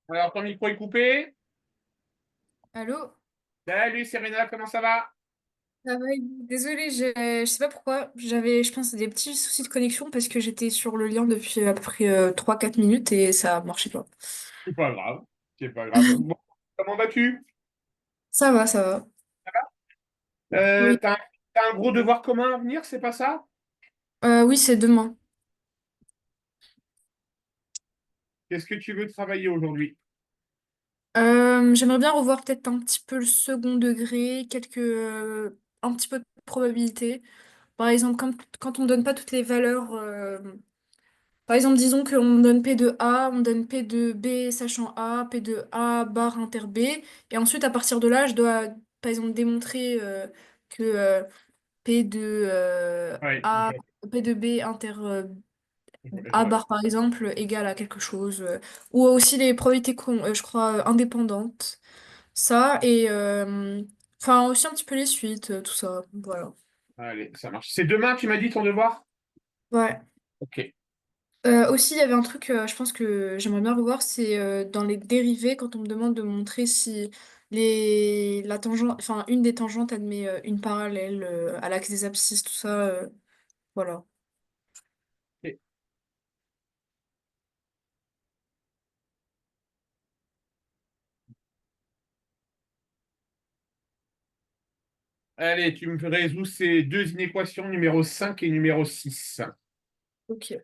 Alors, ton micro est coupé. Allô? Salut Serena, comment ça va? Ah ouais, désolée, je sais pas pourquoi. J'avais, je pense, des petits soucis de connexion parce que j'étais sur le lien depuis à peu près 3-4 minutes et ça marchait pas. C'est pas grave. C'est pas grave. Bon, comment vas-tu? Ça va, ça va. Euh, Oui. t'as un, t'as un gros devoir commun à venir, c'est pas ça? Oui, c'est demain. Qu'est-ce que tu veux travailler aujourd'hui? J'aimerais bien revoir peut-être un petit peu le second degré, un petit peu de probabilité. Par exemple, quand on donne pas toutes les valeurs. Par exemple, disons qu'on donne P de A, on donne P de B sachant A, P de A barre inter B, et ensuite à partir de là, je dois par exemple démontrer que P de Ouais, A, P de B inter je A vois. barre par exemple égale à quelque chose, ou aussi les probabilités, je crois, indépendantes, ça, et enfin aussi un petit peu les suites, tout ça, voilà. Allez, ça marche. C'est demain, tu m'as dit ton devoir? Ouais. Ok. Aussi, il y avait un truc, je pense que j'aimerais bien revoir, c'est dans les dérivés, quand on me demande de montrer si la tangente, enfin, une des tangentes admet une parallèle à l'axe des abscisses, tout ça, voilà. Ok. Allez, tu me résous ces deux inéquations, numéro 5 et numéro 6. Ok.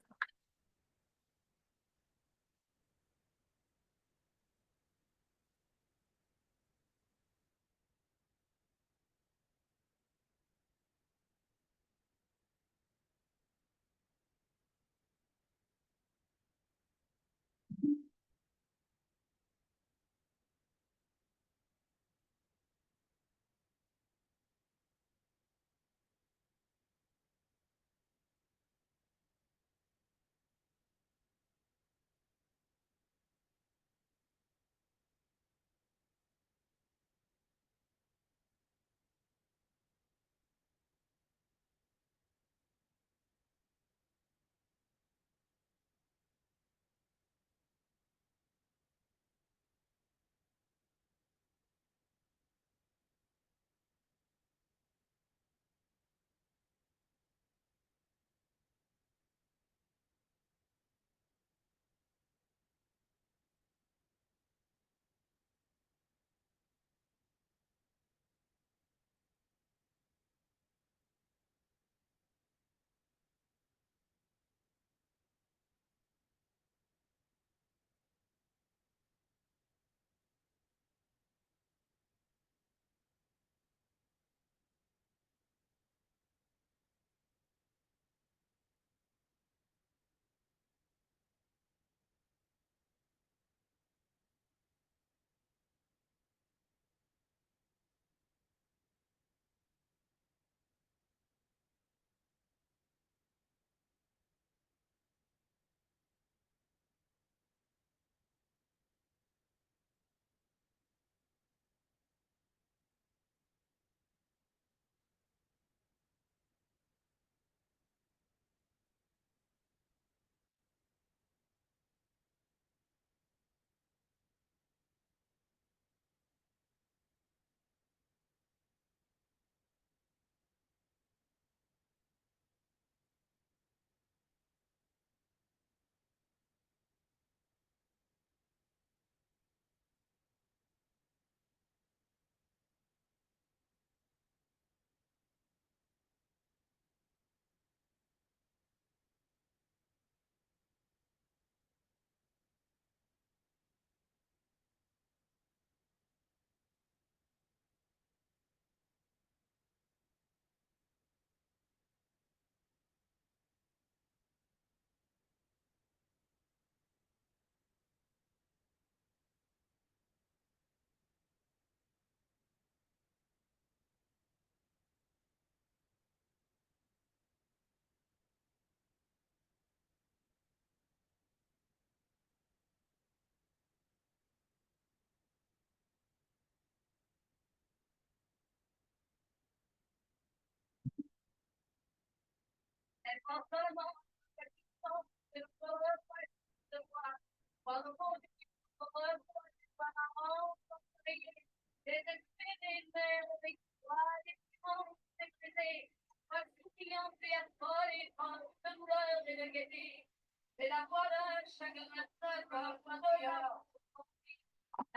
La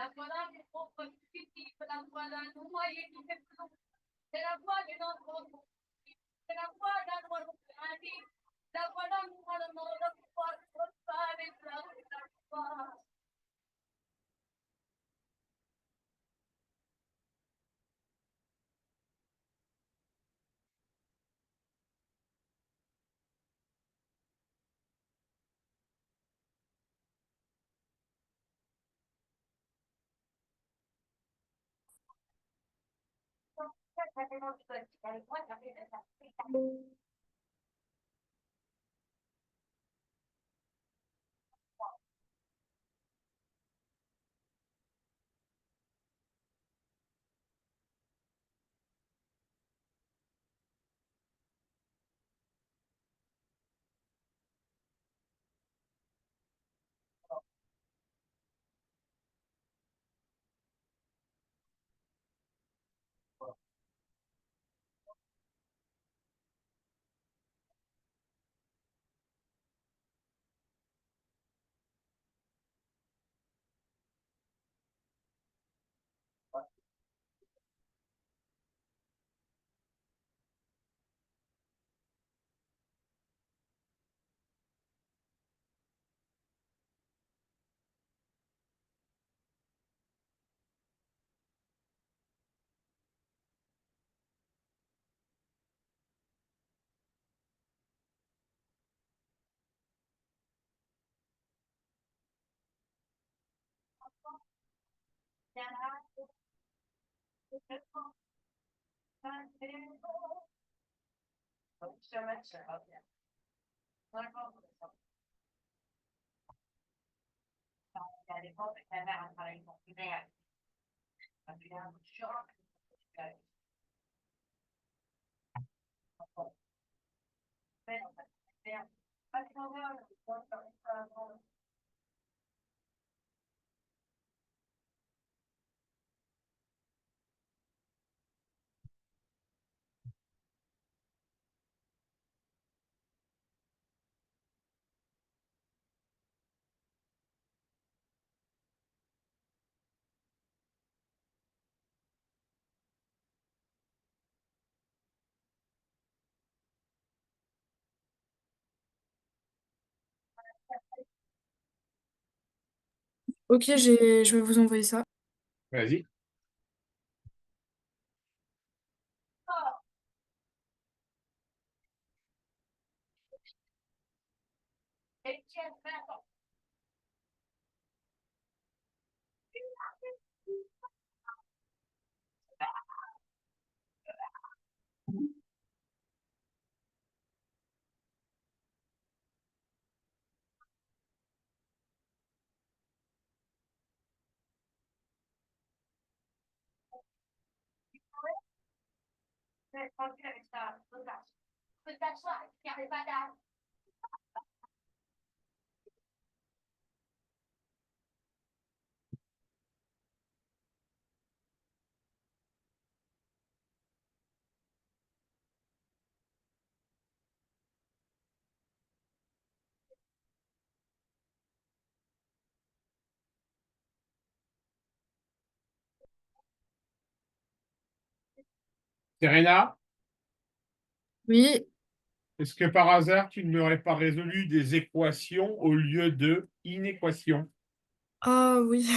voix d'un propre fugitif, la voix d'un noyé qui fait plomb. C'est la voix d'une enfant, c'est la voix d'un oiseau craintif, la voix d'un couronnement de foi, de femme et de la foi. Ok, je vais vous envoyer ça. Vas-y. Serena, Oui. est-ce que par hasard, tu n'aurais pas résolu des équations au lieu de inéquations? Ah oui.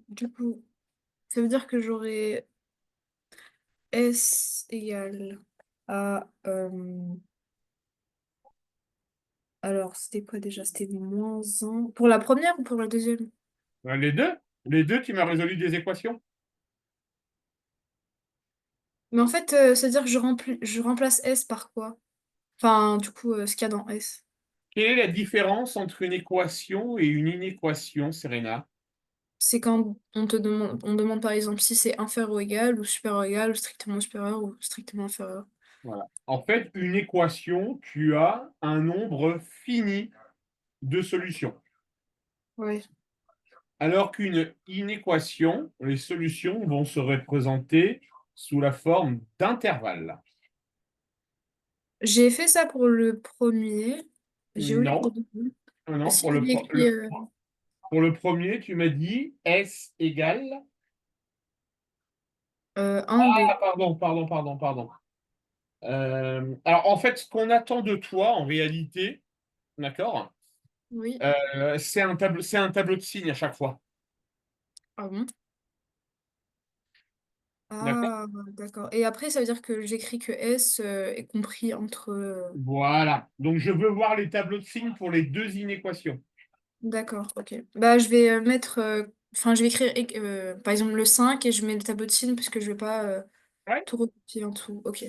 Du coup, ça veut dire que j'aurai S égale à... alors, c'était quoi déjà? C'était moins 1. Pour la première ou pour la deuxième? Les deux? Les deux, tu m'as résolu des équations? Mais en fait, c'est-à-dire que je remplace S par quoi? Enfin, du coup, ce qu'il y a dans S. Quelle est la différence entre une équation et une inéquation, Serena? C'est quand on demande par exemple si c'est inférieur ou égal, ou supérieur ou égal, ou strictement supérieur, ou strictement inférieur. Voilà. En fait, une équation, tu as un nombre fini de solutions. Ouais. Alors qu'une inéquation, les solutions vont se représenter sous la forme d'intervalles. J'ai fait ça pour le premier. J'ai oublié pour Non, le deuxième. non, Si, j'ai écrit. pour le premier, tu m'as dit S égale. 1, 2. Ah, pardon. Alors, en fait, ce qu'on attend de toi, en réalité, d'accord, Oui. c'est un tableau de signes à chaque fois. Ah bon? D'accord? Ah, d'accord. Et après, ça veut dire que j'écris que S est compris entre. Voilà. Donc, je veux voir les tableaux de signes pour les deux inéquations. D'accord, ok. Bah, je vais mettre. Enfin, je vais écrire par exemple le 5 et je mets le tableau de signes parce que je vais pas Ouais. tout recopier en tout. Ok.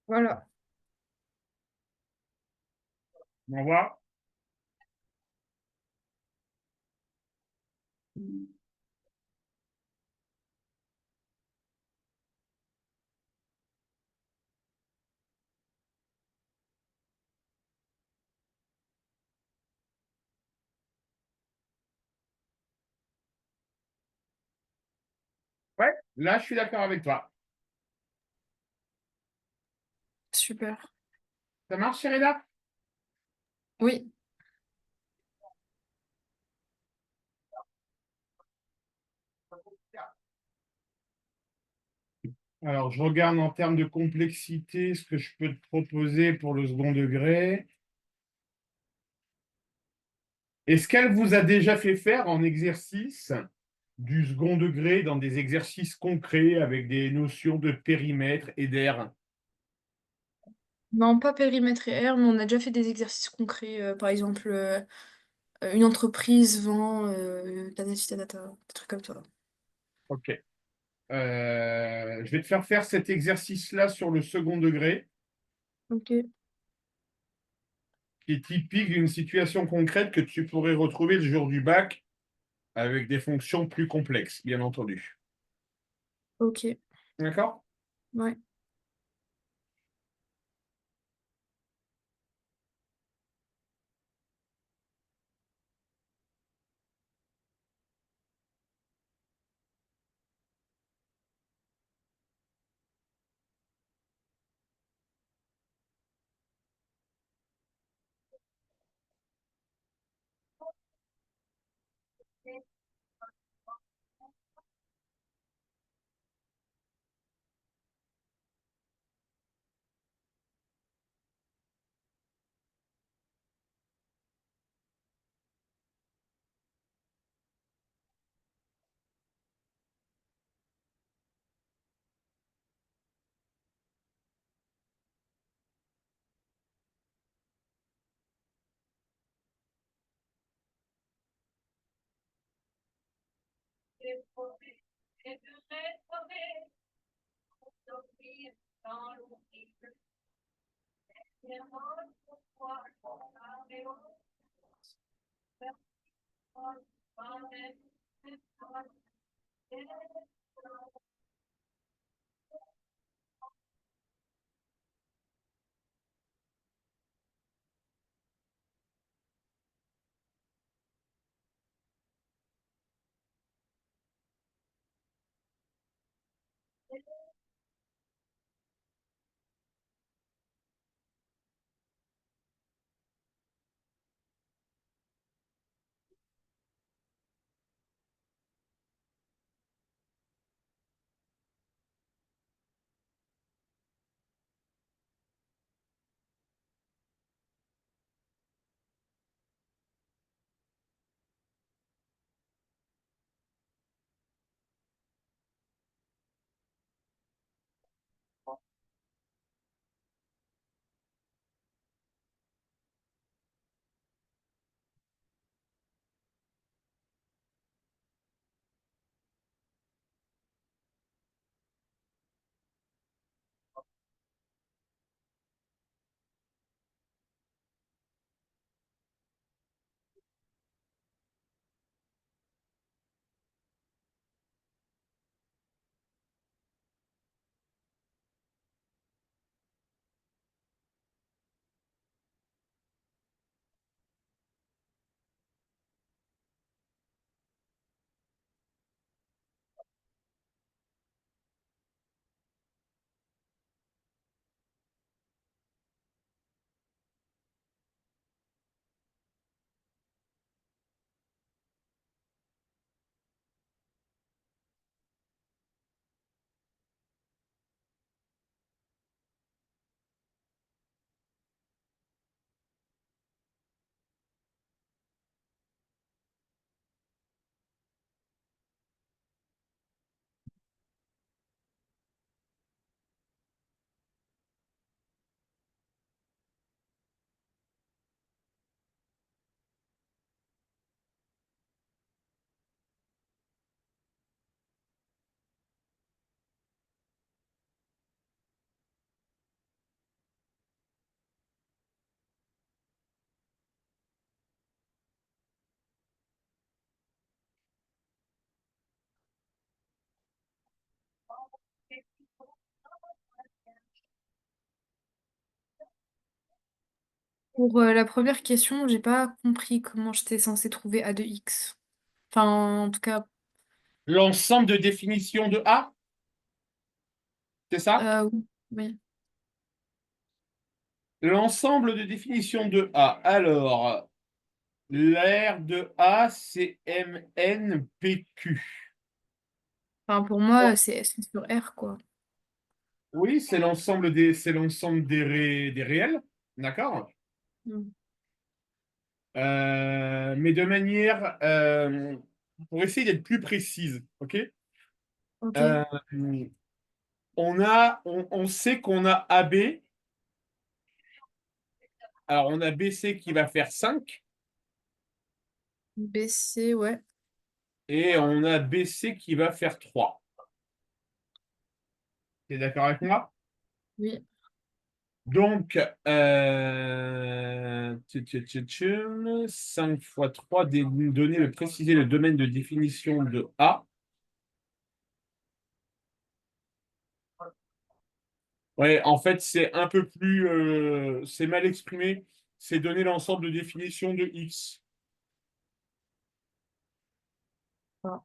Voilà. Au revoir. Ouais, là, je suis d'accord avec toi. Super. Ça marche, Sherida? Oui. Alors, je regarde en termes de complexité ce que je peux te proposer pour le second degré. Est-ce qu'elle vous a déjà fait faire en exercice du second degré dans des exercices concrets avec des notions de périmètre et d'air? Non, pas périmètre et R, mais on a déjà fait des exercices concrets. Par exemple, une entreprise vend tatati tatata, des trucs comme ça. Ok. Je vais te faire faire cet exercice-là sur le second degré, Ok. qui est typique d'une situation concrète que tu pourrais retrouver le jour du bac avec des fonctions plus complexes, bien entendu. Ok. D'accord? Ouais. Et de restaurer, dormir dans l'oubli. Et moi, pourquoi, et Pour la première question, j'ai pas compris comment j'étais censée trouver A de X. Enfin, en tout cas, L'ensemble de définitions de A, c'est ça? oui. Oui. L'ensemble de définitions de A. Alors, l'aire de A, c'est MNPQ. Enfin, pour moi, c'est sur R, quoi. Oui, c'est l'ensemble des réels, d'accord? Mm. Mais de manière, pour essayer d'être plus précise, ok? Ok. Euh, on sait qu'on a AB. Alors, on a BC qui va faire 5 BC, ouais. et on a BC qui va faire 3. Tu es d'accord avec moi? Oui. Donc, 5 fois 3, donner, le préciser le domaine de définition de A. Ouais, en fait, c'est un peu plus, c'est mal exprimé. C'est donner l'ensemble de définition de X. Ah.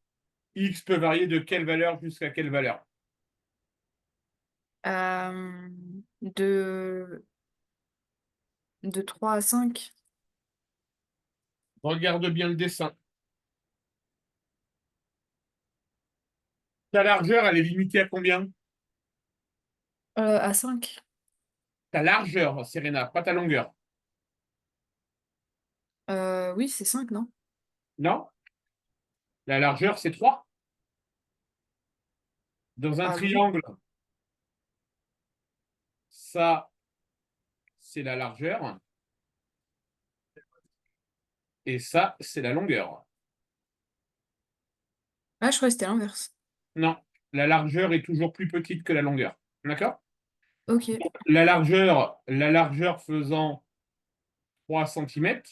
X peut varier de quelle valeur jusqu'à quelle valeur? Euh, de, de 3 à 5. Regarde bien le dessin. Ta largeur, elle est limitée à combien? À 5. Ta largeur, Serena, pas ta longueur. Oui, c'est 5, non? Non? La largeur, c'est 3. Dans un Ah bon? triangle, ça, c'est la largeur. Et ça, c'est la longueur. Ah, je croyais que c'était l'inverse. Non, la largeur est toujours plus petite que la longueur. D'accord? Ok. La largeur faisant 3 centimètres,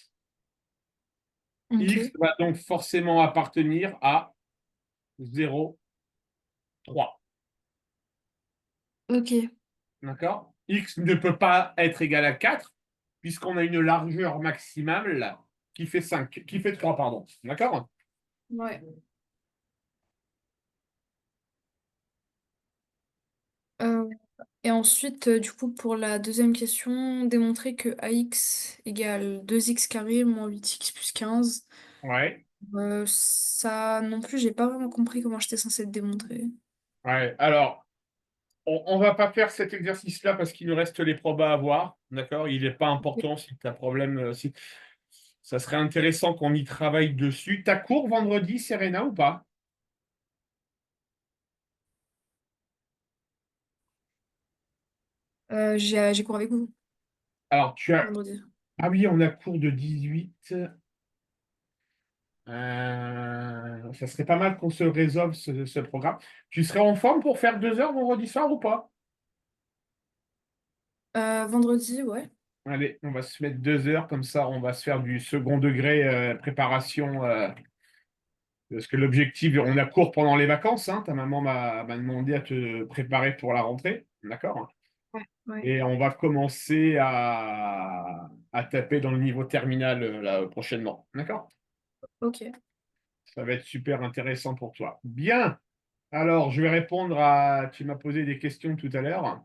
X Ok. va donc forcément appartenir à 0,3. Ok. D'accord? X ne peut pas être égal à 4 puisqu'on a une largeur maximale qui fait 5, qui fait 3, pardon. D'accord? Ouais. Euh, et ensuite, du coup, pour la deuxième question, démontrer que AX égale 2x carré moins 8x plus 15. Ouais. Ça non plus, j'ai pas vraiment compris comment j'étais censée le démontrer. Ouais. Alors, on ne va pas faire cet exercice-là parce qu'il nous reste les probas à voir. D'accord? Il n'est pas important si tu as problème. Si... Ça serait intéressant qu'on y travaille dessus. T'as cours vendredi, Serena, ou pas? J'ai cours avec vous Alors, tu as. vendredi. Ah oui, on a cours de 18. Ça serait pas mal qu'on se résolve ce programme. Tu serais en forme pour faire 2 heures vendredi soir ou pas? Vendredi, ouais. Allez, on va se mettre 2 heures, comme ça on va se faire du second degré préparation. Parce que l'objectif, on a cours pendant les vacances, hein, ta maman m'a demandé à te préparer pour la rentrée, d'accord? Ouais. Ouais. Et on va commencer à taper dans le niveau terminal là, prochainement, d'accord? Ok. Ça va être super intéressant pour toi. Bien, alors je vais répondre à... Tu m'as posé des questions tout à l'heure.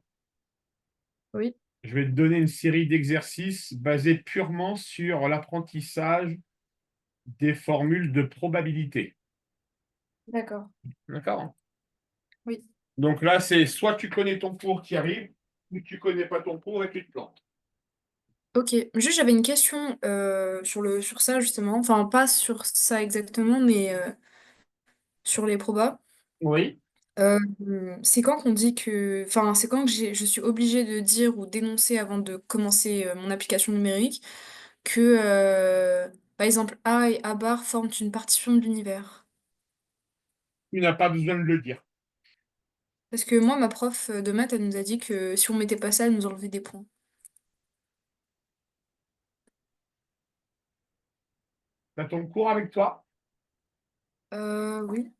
Oui. Je vais te donner une série d'exercices basés purement sur l'apprentissage des formules de probabilité. D'accord. D'accord? Oui. Donc là, c'est soit tu connais ton cours qui arrive, ou tu connais pas ton cours et tu te plantes. Ok. Juste, j'avais une question sur ça, justement. Enfin, pas sur ça exactement, mais sur les probas. Oui. Euh, c'est quand qu'on dit que... Enfin, c'est quand que je suis obligée de dire ou d'énoncer avant de commencer mon application numérique que, par exemple, A et A bar forment une partition de l'univers. Tu n'as pas besoin de le dire. Parce que moi, ma prof de maths, elle nous a dit que si on mettait pas ça, elle nous enlevait des points. Tu as ton cours avec toi. Oui.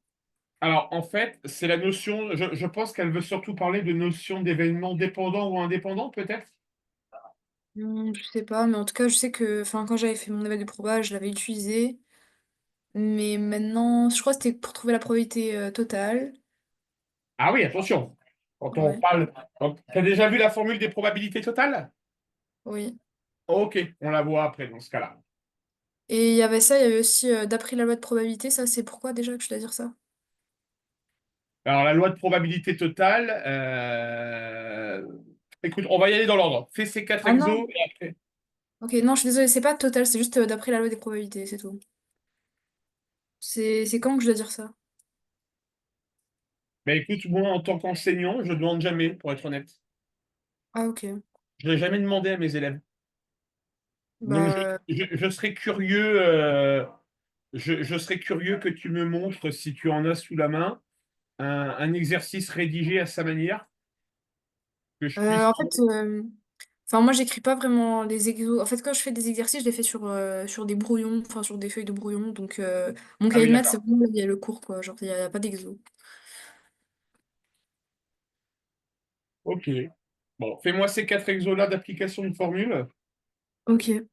Alors, en fait, c'est la notion, je pense qu'elle veut surtout parler de notion d'événements dépendants ou indépendants, peut-être? Je sais pas, mais en tout cas, je sais que, enfin, quand j'avais fait mon éval de proba, je l'avais utilisé. Mais maintenant, je crois que c'était pour trouver la probabilité totale. Ah oui, attention. Quand on Ouais, parle. Tu as déjà vu la formule des probabilités totales? oui. Ok, on la voit après dans ce cas-là. Et il y avait ça, il y avait aussi d'après la loi de probabilité, ça c'est pourquoi déjà que je dois dire ça? Alors, la loi de probabilité totale, écoute, on va y aller dans l'ordre. Fais ces quatre Ah exos non, et après. ok, non, je suis désolée, c'est pas total, c'est juste d'après la loi des probabilités, c'est tout. C'est quand que je dois dire ça? Mais écoute, moi, en tant qu'enseignant, je ne demande jamais, pour être honnête. Ah ok. Je ne l'ai jamais demandé à mes élèves. Donc, Bah, je serais curieux, je serais curieux que tu me montres, si tu en as sous la main, un exercice rédigé à sa manière, que je puisse. en fait, enfin moi j'écris pas vraiment les exos. En fait, quand je fais des exercices, je les fais sur des brouillons, enfin sur des feuilles de brouillon. Donc mon Ah cahier oui, de maths, c'est d'accord. vraiment il y a le cours quoi. Genre il y a pas d'exo. Ok. Bon, fais-moi ces quatre exos-là d'application de formule. Ok.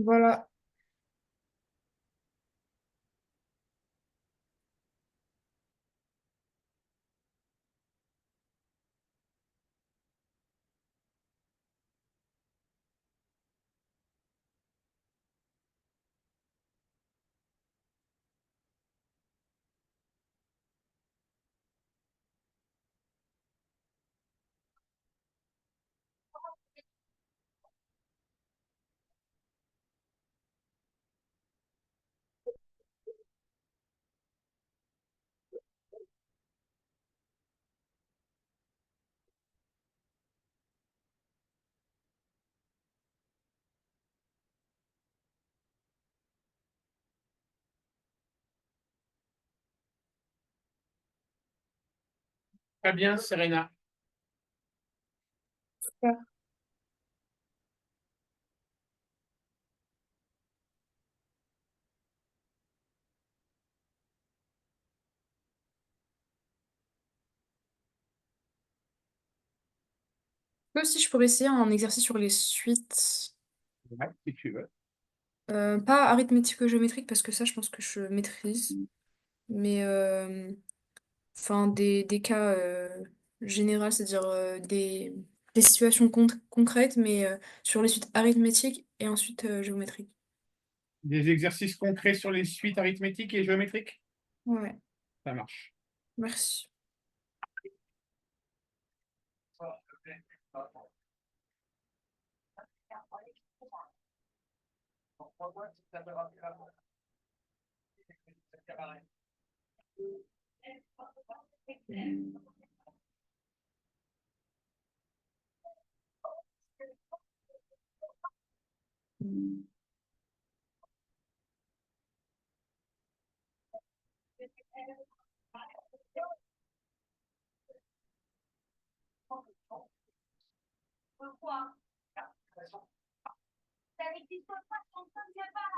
Voilà. Très bien, Serena. Super. Aussi, je pourrais essayer un exercice sur les suites. Ouais, si tu veux. Pas arithmético-géométrique parce que ça, je pense que je maîtrise. Mais enfin, des cas généraux, c'est-à-dire des situations concrètes, mais sur les suites arithmétiques et ensuite géométriques. Des exercices concrets sur les suites arithmétiques et géométriques? Ouais, Ça marche. merci. Pourquoi? Ça n'existe pas, on ne vient pas.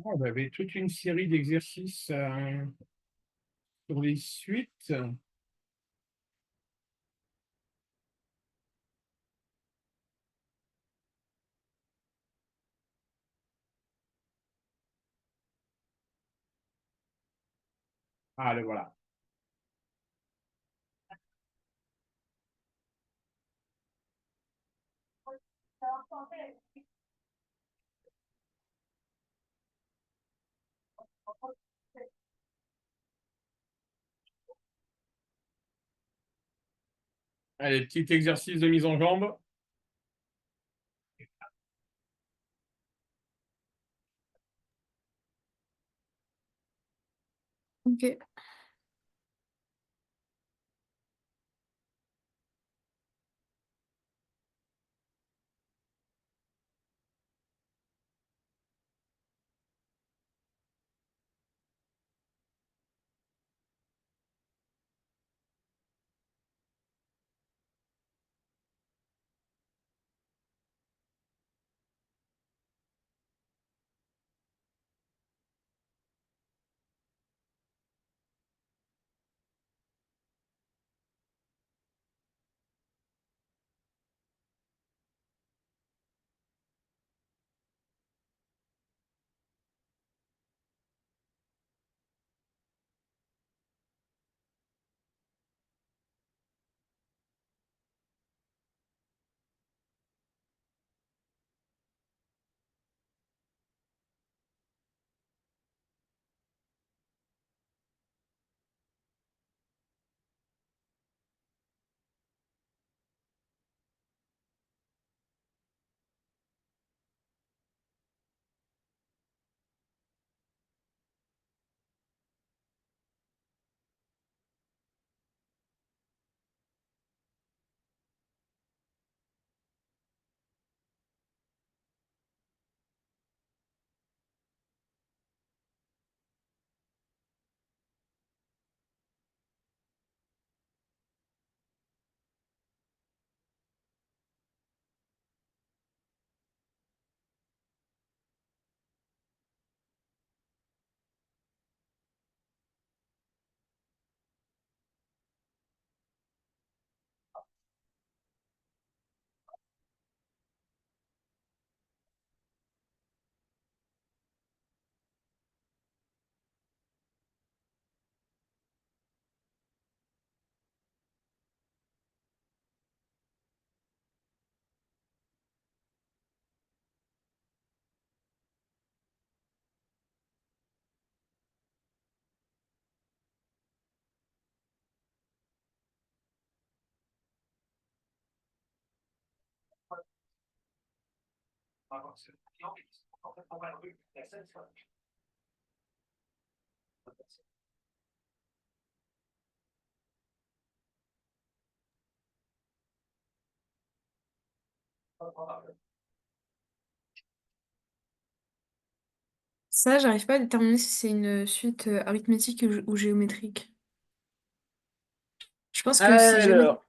On avait toute une série d'exercices sur les suites. Ah, le voilà. Allez, petit exercice de mise en jambe. Ok. Ça, j'arrive pas à déterminer si c'est une suite arithmétique ou géométrique. Je pense que c'est géométrique. Alors,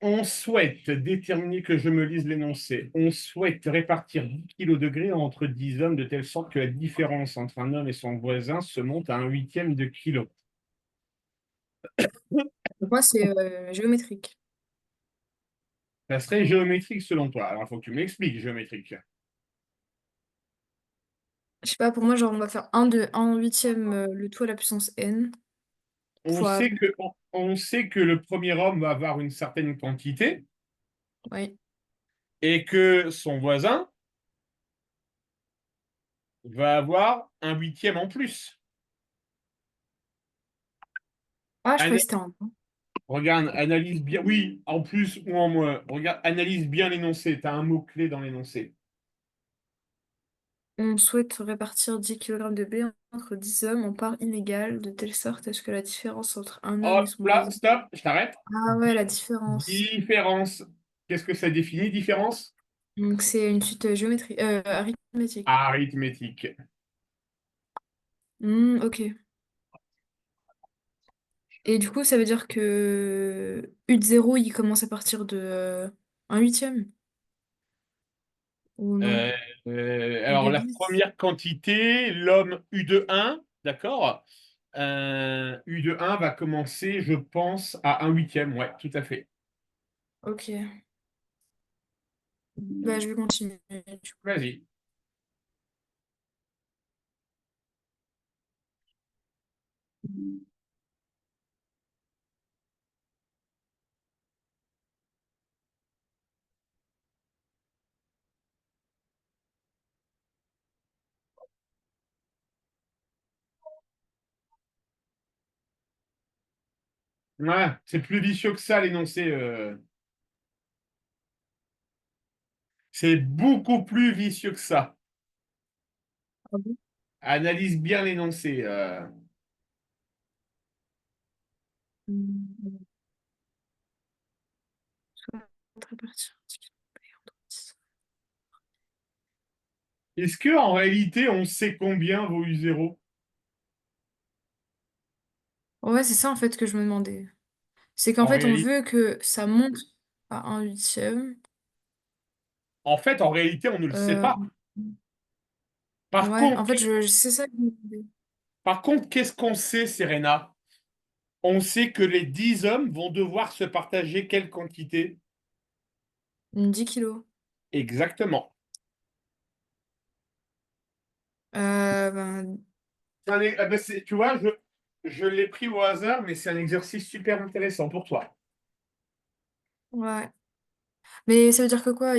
on souhaite déterminer que je me lise l'énoncé. On souhaite répartir 10 kg entre 10 hommes de telle sorte que la différence entre un homme et son voisin se monte à un huitième de kilo. Pour moi, c'est géométrique. Ça serait géométrique selon toi. Alors, il faut que tu m'expliques géométrique. Je sais pas, pour moi, genre, on va faire 1 huitième le tout à la puissance n On fois. sait on sait que le premier homme va avoir une certaine quantité Oui. et que son voisin va avoir un huitième en plus. Ah, je croyais que Ana- c'était en. Regarde, analyse bien. Oui, en plus ou en moins. Regarde, analyse bien l'énoncé. Tu as un mot-clé dans l'énoncé. On souhaite répartir 10 kg de blé entre 10 hommes en parts inégales, de telle sorte à ce que la différence entre un homme et Hop son là, voisin. stop, je t'arrête. Ah ouais, la différence. Différence. Qu'est-ce que ça définit, différence? Donc c'est une suite géométrique, arithmétique. Arithmétique. Ok. Et du coup, ça veut dire que U de 0, il commence à partir de 1 huitième? Ou non? Euh, U alors, de la 10? première quantité, l'homme U de 1, d'accord? U de 1 va commencer, je pense, à un huitième. Ouais, tout à fait. Ok. Bah, je vais continuer. Du coup. Vas-y. Ouais, c'est plus vicieux que ça, l'énoncé. C'est beaucoup plus vicieux que ça. Ah bon. Analyse bien l'énoncé. Hmm. Soit répartir 10 kg de blé entre 10. Est-ce que en réalité, on sait combien vaut U0? Ouais, c'est ça en fait que je me demandais. C'est qu'en En fait, on réalité, veut que ça monte à 1 huitième. en réalité, on ne le sait Euh, pas. Par ouais, contre, en fait, c'est ça que je me demandais. qu'est-ce qu'on sait, Serena? On sait que les 10 hommes vont devoir se partager quelle quantité? 10 kilos. Exactement. Ben, Ah ben, tu vois, je l'ai pris au hasard, mais c'est un exercice super intéressant pour toi. ouais. Mais ça veut dire que quoi?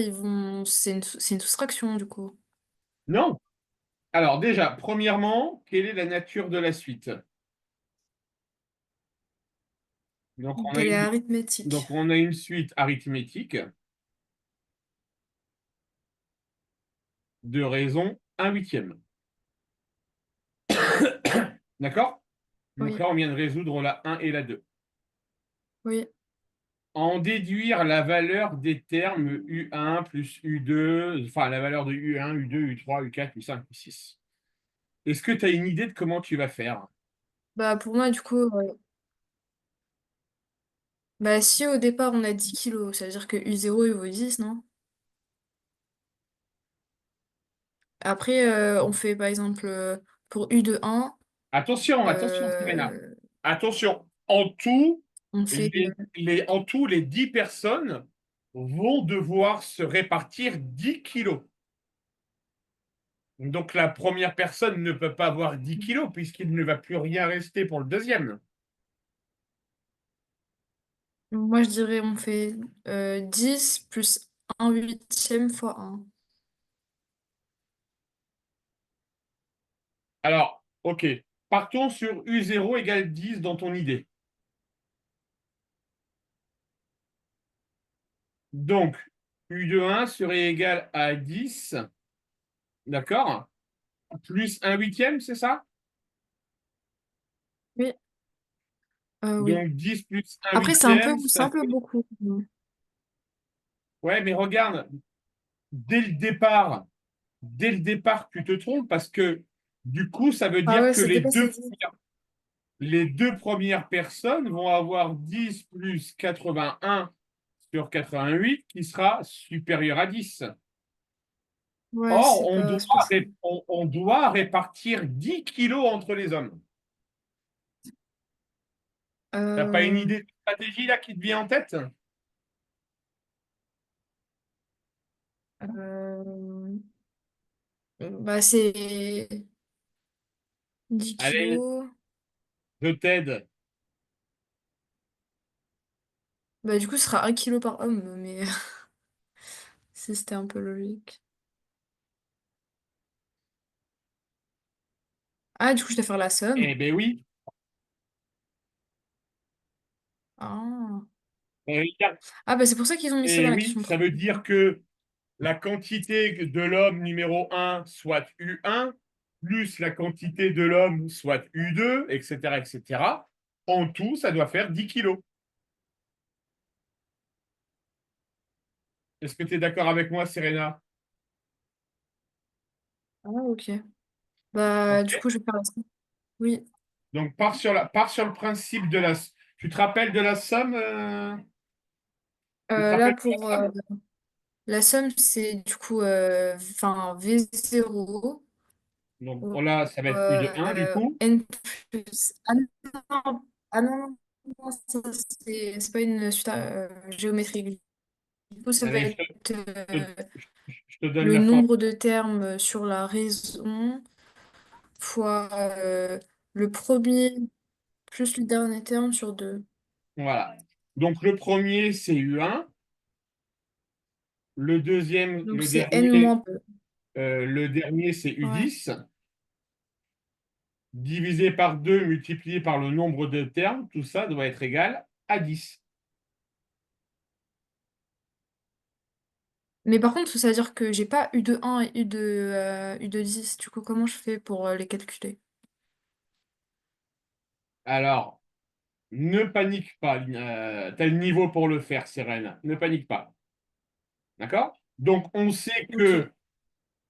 C'est une soustraction, du coup. Non. Alors déjà, premièrement, quelle est la nature de la suite? Donc Donc, on a elle est une, arithmétique. donc on a une suite arithmétique de raison un huitième. D'accord? Donc Oui, là, on vient de résoudre la un et la 2. oui. En déduire la valeur des termes U1 plus U2, enfin la valeur de U1, U2, U3, U4, U5, U6. Est-ce que tu as une idée de comment tu vas faire? Bah, pour moi, du coup, bah, si au départ on a 10 kilos, ça veut dire que U0 il vaut 10, non? Après, on fait par exemple pour U de 1, Attention, attention, Serena. euh, Attention. En tout, on fait. en tout, les 10 personnes vont devoir se répartir 10 kilos. Donc la première personne ne peut pas avoir 10 kilos puisqu'il ne va plus rien rester pour le deuxième. Moi, je dirais on fait 10 plus 1 huitième fois 1. Alors, ok. Partons sur U0 égale 10 dans ton idée. Donc, U de 1 serait égal à 10, d'accord? Plus 1/8, c'est ça? Oui. Oui. Donc 10 plus 1 Après, huitième, c'est ça un peu fait... beaucoup. Ouais, mais regarde, dès le départ, tu te trompes parce que du coup, ça veut Ah dire ouais, que ça dépasse les 10. les deux premières personnes vont avoir 10 plus 81 sur 88 qui sera supérieur à 10. Ouais, Or, c'est pas ça. on doit répartir 10 kilos entre les hommes. T'as pas une Euh, idée de stratégie là qui te vient en tête? euh, Bah, c'est 10 Allez, kilos. je t'aide. Bah, du coup, ce sera 1 kilo par homme, mais si c'était un peu logique. Ah, du coup, je dois faire la somme. Eh ben oui. Ah. Eh Ah, bah, c'est pour ça qu'ils ont mis ça dans la oui, question ça 3. veut dire que la quantité de l'homme numéro 1 soit U1, plus la quantité de l'homme soit U2, etc., etc. En tout, ça doit faire 10 kilos. Est-ce que tu es d'accord avec moi, Serena? Ah, ok. Bah, du Ok. coup, je vais faire la somme. Oui. Donc, pars sur le principe de la... Tu te rappelles de la somme Tu te Là, rappelles de pour la somme la somme, c'est du coup enfin, V0 Donc, pour, oh là, ça va être U de 1, du coup. N plus... Ah non, ah non, non, ça, c'est pas une suite géométrique. Du coup, ça va Allez, être te- je te donne le la forme. nombre de termes sur la raison fois le premier plus le dernier terme sur 2. Voilà. Donc, le premier, c'est U1. Le deuxième, Donc c'est N moins 2. le dernier, c'est Ouais. U10. Divisé par 2 multiplié par le nombre de termes, tout ça doit être égal à 10. Mais par contre, ça veut dire que j'ai pas U de 1 et U de 10. Du coup, comment je fais pour les calculer? Alors, ne panique pas. Tu as le niveau pour le faire, Sérène. Ne panique pas. D'accord? Donc, Ok.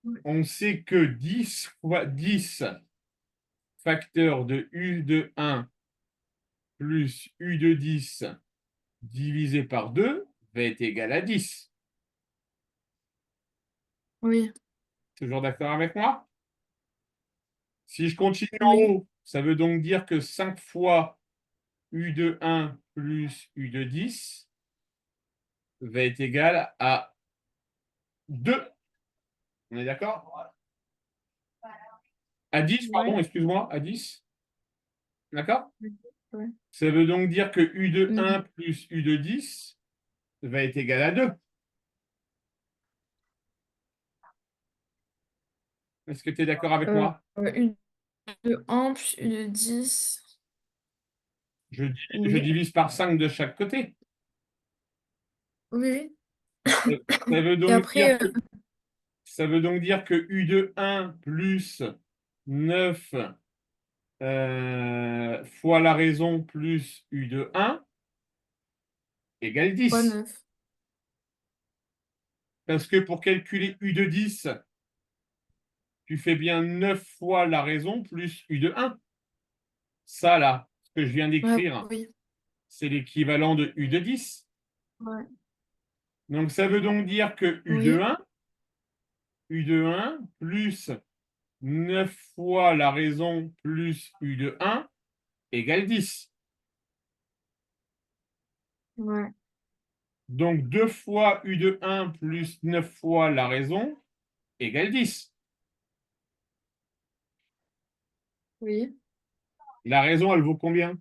Ouais. on sait que 10 fois 10 facteur de U de 1 plus U de 10 divisé par 2 va être égal à 10. Oui. Toujours d'accord avec moi? Si je continue en Oui. haut, ça veut donc dire que 5 fois U de 1 plus U de 10 va être égal à 2. On est d'accord? À 10, Ouais. pardon, excuse-moi, à 10. D'accord? Ouais. Ça veut donc dire que U de Mhm. 1 plus U de 10 va être égal à 2. Est-ce que tu es d'accord avec moi? U de 1 plus U de 10. Je Oui. divise par 5 de chaque côté. Oui, Ça oui. ça veut Et donc dire après, que, ça veut donc dire que U de 1 plus 9 fois la raison plus U de 1 égale fois 10. 9. Parce que pour calculer U de 10, tu fais bien 9 fois la raison plus U de 1. Ça, là, ce que je viens Ouais, d'écrire, oui. c'est l'équivalent de U de 10. Ouais. Donc, ça veut donc dire que Oui. U de 1 plus 9 fois la raison plus U de 1 égale 10. Ouais. Donc, 2 fois U de 1 plus 9 fois la raison égale 10. Oui. La raison, elle vaut combien?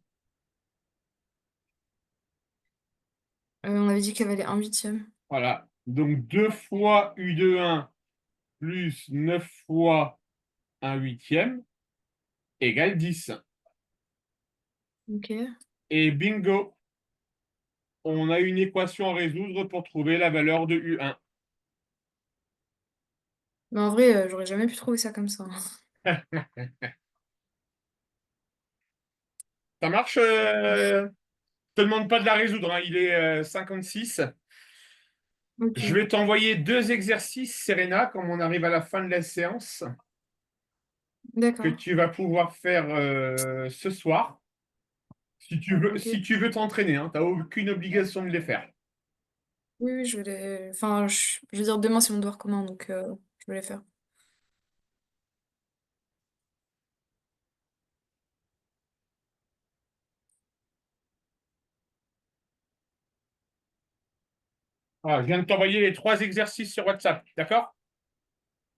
On avait dit qu'elle valait 1/8. Voilà. Donc, 2 fois U de 1 plus 9 fois 1/8 égale 10. Ok. Et bingo, on a une équation à résoudre pour trouver la valeur de U1. Mais en vrai, j'aurais jamais pu trouver ça comme ça, hein. Ça marche? Te demande pas de la résoudre, hein, il est 56. Je OK, vais t'envoyer 2 exercices, Serena, comme on arrive à la fin de la séance, que d'accord. tu vas pouvoir faire ce soir. OK. Si tu veux t'entraîner, hein, tu n'as aucune obligation de les faire. Oui, oui, je vais les enfin, je veux dire demain, c'est mon devoir commun, donc je vais les faire. Voilà, je viens de t'envoyer les 3 exercices sur WhatsApp, d'accord?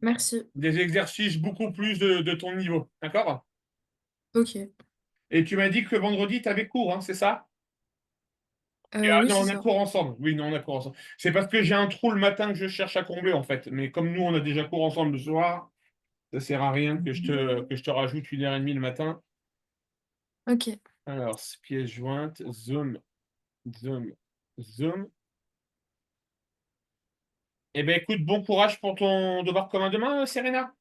Merci. Des exercices beaucoup plus de ton niveau, d'accord? OK. Et tu m'as dit que vendredi, tu avais cours, hein, c'est ça? Ah Oui, non, c'est on a ça. cours ensemble. Oui, non, on a cours ensemble. C'est parce que j'ai un trou le matin que je cherche à combler, en fait. Mais comme nous, on a déjà cours ensemble le soir, ça sert à rien que je te rajoute 1h30 le matin. OK. Alors, pièce jointe, zoom, zoom, zoom. Eh bien, écoute, bon courage pour ton devoir commun demain, Serena.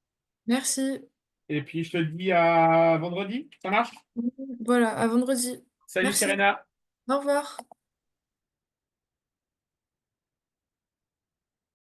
Merci. Et puis, je te dis à vendredi. Ça marche? Voilà, à vendredi. Salut, Merci. Serena. Au revoir.